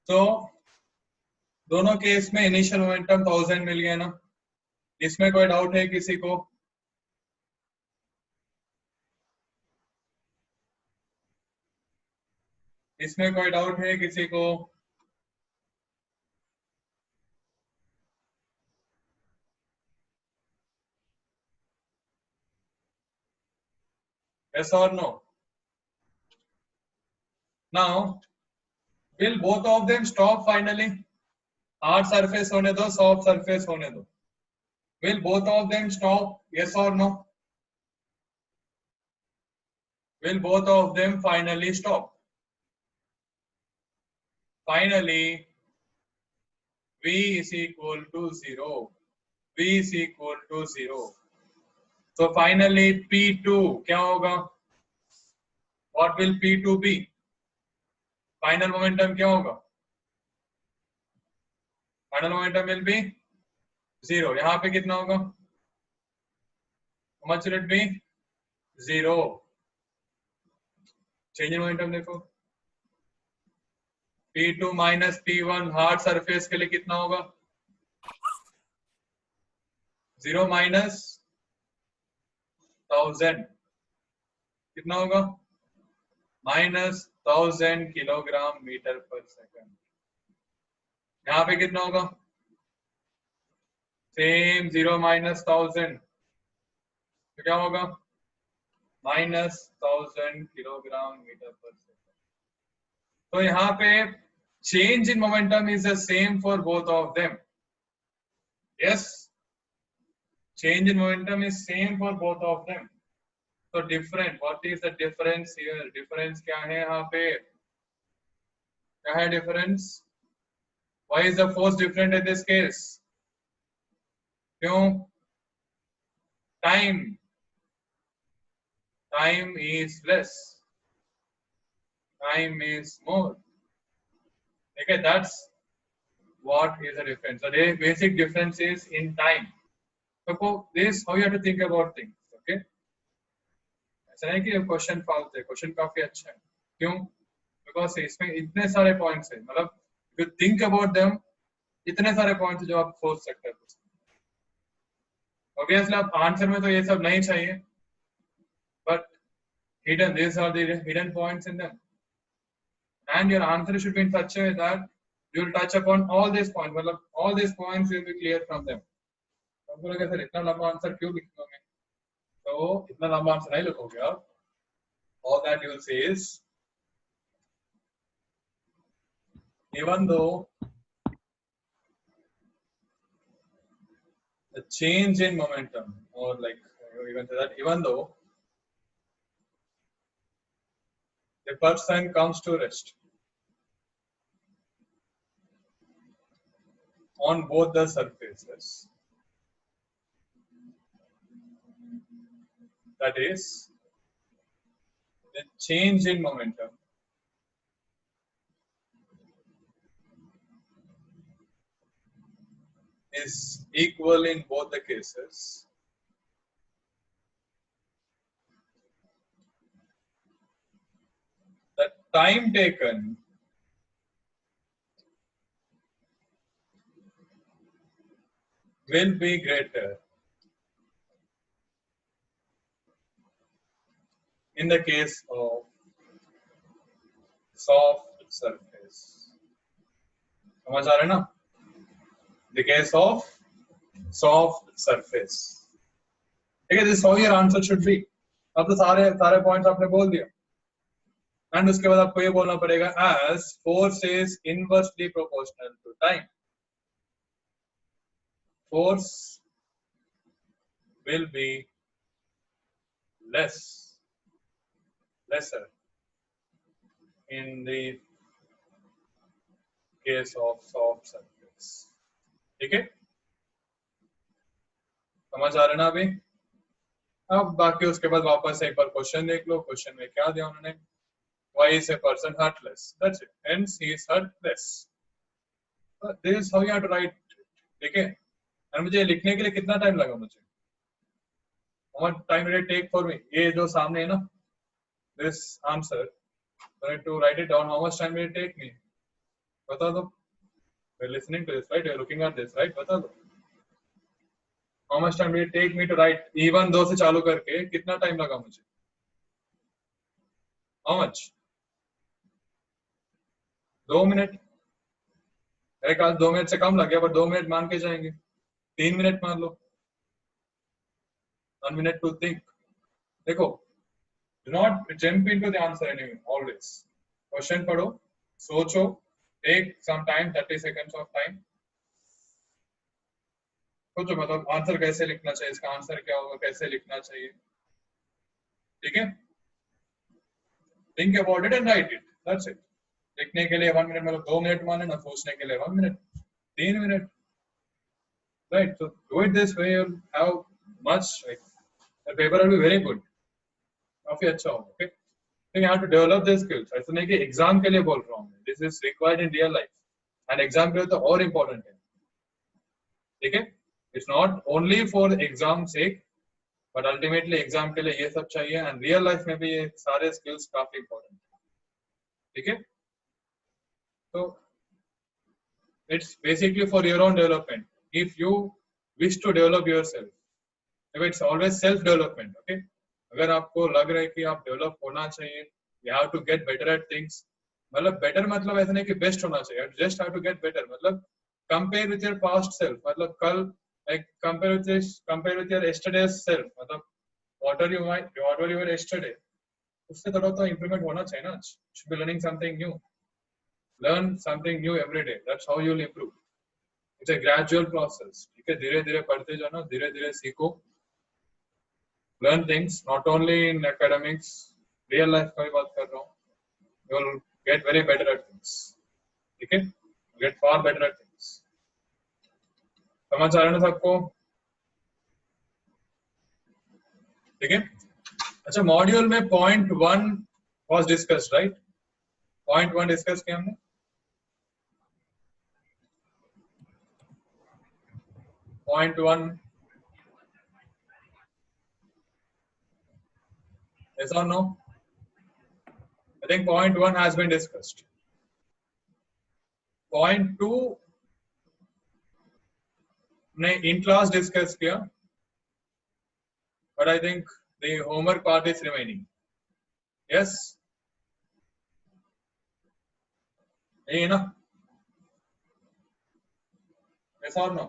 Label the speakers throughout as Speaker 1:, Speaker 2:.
Speaker 1: तो दोनों केस में इनिशियल मोमेंटम 1000 मिल गया ना, इसमें कोई डाउट है किसी को? इसमें कोई डाउट है किसी को? Yes or no? Now, will both of them stop finally? Hard surface होने दो, soft surface होने दो. Will both of them stop? Yes or no? Will both of them finally stop? Finally, V is equal to 0. V is equal to 0. So finally, P2 क्या होगा? What will P2 be? Final momentum क्या होगा? Final momentum will be 0. यहाँ पे कितना होगा? How much will it be? 0. Change in momentum देखो. P2 minus P1 hard surface के लिए कितना होगा? 0 minus 1000 कितना होगा? माइनस 1000 किलोग्राम मीटर पर सेकंड. यहाँ पे कितना होगा? सेम 0 minus 1000 तो क्या होगा? माइनस 1000 किलोग्राम मीटर पर सेकंड. तो यहाँ पे change in momentum is the same for both of them. Yes, change in momentum is same for both of them. So different. What is the difference here? Difference क्या है यहाँ पे? क्या है difference? Why is the force different in this case? क्यों? Time. Time is less. Time is more. Okay, that's what is the difference. So the basic difference is in time. So this how you have to think about things. Okay. ऐसा नहीं कि question फालतू है, question काफी अच्छा है. क्यों? Because इसमें इतने सारे पॉइंट्स हैं, मतलब यू थिंक अबाउट देम, इतने सारे पॉइंट्स जो आप सोच सकते हैं. ऑब्वियसली आप आंसर में तो ये सब नहीं चाहिए, but hidden, these are the hidden points in them, and your answer should be in such a way that you will touch upon all these points. मतलब all these points will be clear from them. आपको लगा sir इतना लंबा answer क्यों लिखूंगा मैं? तो इतना लंबा आंसर नहीं लिखोगे आप. All that you will say is, even though the change in momentum, or like you can say that even though the person comes to rest on both the surfaces, that is, the change in momentum is equal in both the cases. The time taken will be greater in the case of soft surface. समझ आ रहे ना? The case of soft surface. ठीक है, this is how your answer should be. अब तो सारे points आपने बोल दिया, एंड उसके बाद आपको ये बोलना पड़ेगा as force is inversely proportional to time. Force will be lesser in the case of soft surface. ठीक है, समझ आ रहा ना अभी? अब बाकी उसके बाद वापस एक बार क्वेश्चन देख लो. क्वेश्चन में क्या दिया उन्होंने? Why is a person hurt less? That's it. Hence he is hurt less. This is how you have to write, ठीक है। और मुझे लिखने के लिए कितना टाइम लगा मुझे, how much time did it take for me, ये जो सामने है ना, this answer, to write it down, how much time did it take me, बता दो। You're listening to this, right? You're looking at this, right? बता दो। How much time did it take me to write E1 2 से चालू करके कितना time लगा मुझे? How much? 2 मिनट। मेरे ख्याल 2 मिनट से कम लग गया, पर 2 मिनट मान के जाएंगे, 3 मिनट मान लो, 1 minute to think। देखो, do not jump into the answer anyway, always question पढ़ो, सोचो, take some time, 30 seconds of time, सोचो मतलब आंसर कैसे लिखना चाहिए, इसका आंसर क्या होगा, कैसे लिखना चाहिए, ठीक है। think about it and write it, that's it। लिखने के लिए 1 minute मतलब 2 मिनट माने ना, सोचने के लिए 1 minute, 3 minute, right? So do it this way, you'll have much, like the paper will be very good, काफी अच्छा होगा, okay? So you have to develop these skills, ऐसा नहीं कि एग्जाम के लिए बोल रहा हूँ, this is required in real life, and exam के लिए तो और इम्पोर्टेंट है, ठीक है। It's not only for exam sake, but ultimately exam के लिए ये सब चाहिए, and real life में भी ये सारे skills काफी इम्पोर्टेंट है, ठीक है। So it's basically for your own development. If you wish to develop yourself, if it's always self development, okay? अगर आपको लग रहा है कि आप डेवलप होना चाहिए, you have to get better at things, मतलब better मतलब ऐसा नहीं कि best होना चाहिए, you just have to get better, मतलब compare with your past self, मतलब कल like compare with your yesterday's self, मतलब what were you were yesterday, उससे थोड़ा तो improvement होना चाहिए ना, you should be learning something new, learn something new every day, that's how you'll improve। It's a gradual process, ठीक है, धीरे धीरे पढ़ते जाना, धीरे धीरे सीखो, learn things, not only in academics, real life का भी बात कर रहा हूँ, you'll get very better at things, ठीक है, get far better at things। समझ आ रहा है ना सबको, ठीक है। अच्छा, मॉड्यूल में point 1 was discussed, right? Point 1 discuss किया हमने, point 1, yes or no? I think point 1 has been discussed. Point 2 ने in class discuss किया, but I think the homework part is remaining. Yes? नहीं ना? Yes or no?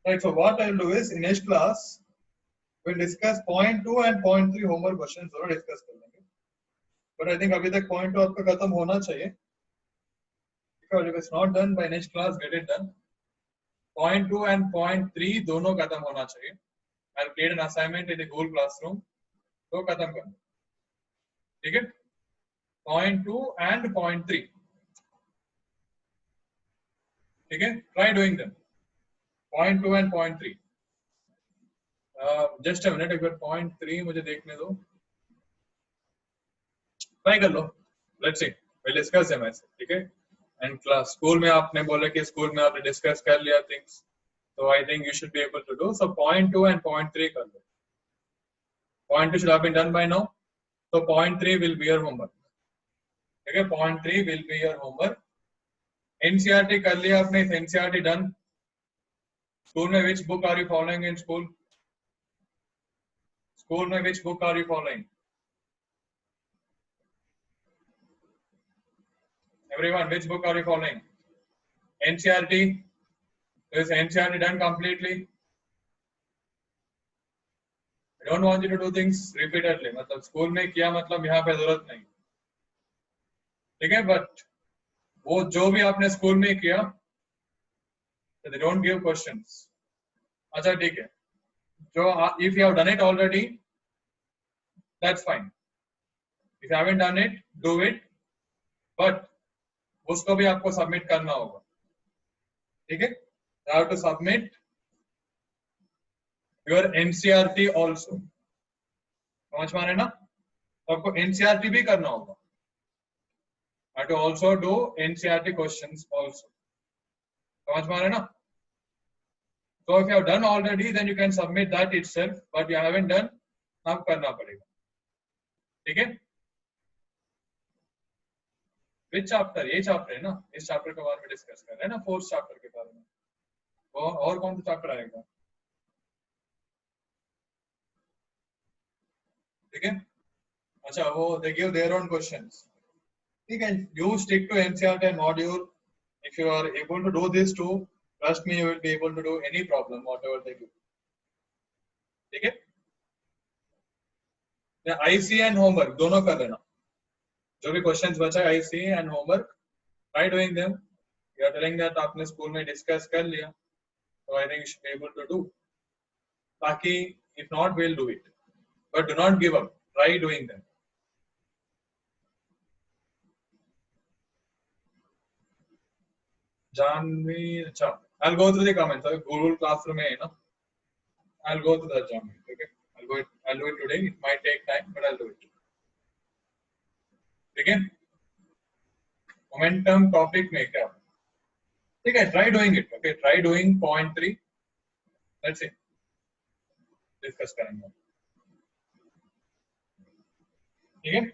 Speaker 1: Right. So what I will do is in next class we'll discuss point 2 and point 3 homework questions जरूर discuss कर लेंगे, but I think अभी तक point 2 आपका खत्म होना चाहिए, because if it's not done by next class, get it done। Point 2 and point 3 दोनों खत्म होना चाहिए। I'll create an assignment in the Google Classroom, तो खत्म करना, ठीक है। Point 2 and point 3, ठीक है, try doing them। Point 2 and point 3, just a minute, अगर point 3 मुझे देखने दो, ट्राई कर लो, let's see, we'll discuss them ऐसे, ठीक है। एंड क्लास स्कूल में आपने बोला कि स्कूल में आपने डिस्कस कर लिया things, so I think you should be able to do, so point 2 and point 3 कर लो। Point 2 should have been done by now, so point 3 will be your homework, ठीक है, point 3 will be your homework। NCERT कर लिया आपने, NCERT done। School में which book are you following in school? School में which book are you following? Everyone, which book are you following? NCERT? Is NCERT done completely? I don't want you to do things repeatedly, मतलब school में किया मतलब यहाँ पे जरूरत नहीं, ठीक है, बट वो जो भी आपने स्कूल में किया, they don't give questions। अच्छा ठीक है, जो if you have done it already, that's fine। If you haven't done it, do it, but उसको भी आपको सबमिट करना होगा, ठीक है। You have to submit your NCERT also, समझ में आ रहा है ना, तो आपको NCERT भी करना होगा, have to also do NCERT questions also. समझ में आ रहा है ना? So if you have done already, then you can submit that itself. But you haven't done, अब करना पड़ेगा. ठीक है? Which chapter? ये chapter है ना? इस chapter के बारे में discuss कर रहे हैं ना? 4th chapter के बारे में. और कौन सा chapter आएगा? ठीक है? अच्छा वो they give their own questions. ठीक है? You stick to NCERT and module. If you are able to do this too, trust me, you will be able to do any problem whatever they give. ठीक है? IC and homework दोनों कर लेना. जो भी questions बचा है IC and homework, try doing them. You are telling that आपने स्कूल में डिस्कस कर लिया, so I think you should be able to do. बाकी if not, we'll do it. But do not give up. Try doing them. Janvi, अच्छा. I'll go through the comments. Google Classroom है ना? I'll go through that, Janvi. Okay. I'll do it today. It might take time, but I'll do it. ठीक है? Momentum topic में क्या? ठीक है? Try doing it. Okay. Try doing point 3. Let's see. Discuss करेंगे. ठीक है?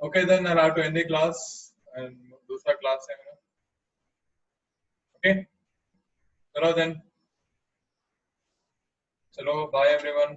Speaker 1: Okay, then I'll have to end the class and दूसरा class है मेरा. Okay. चलो then. चलो, bye everyone.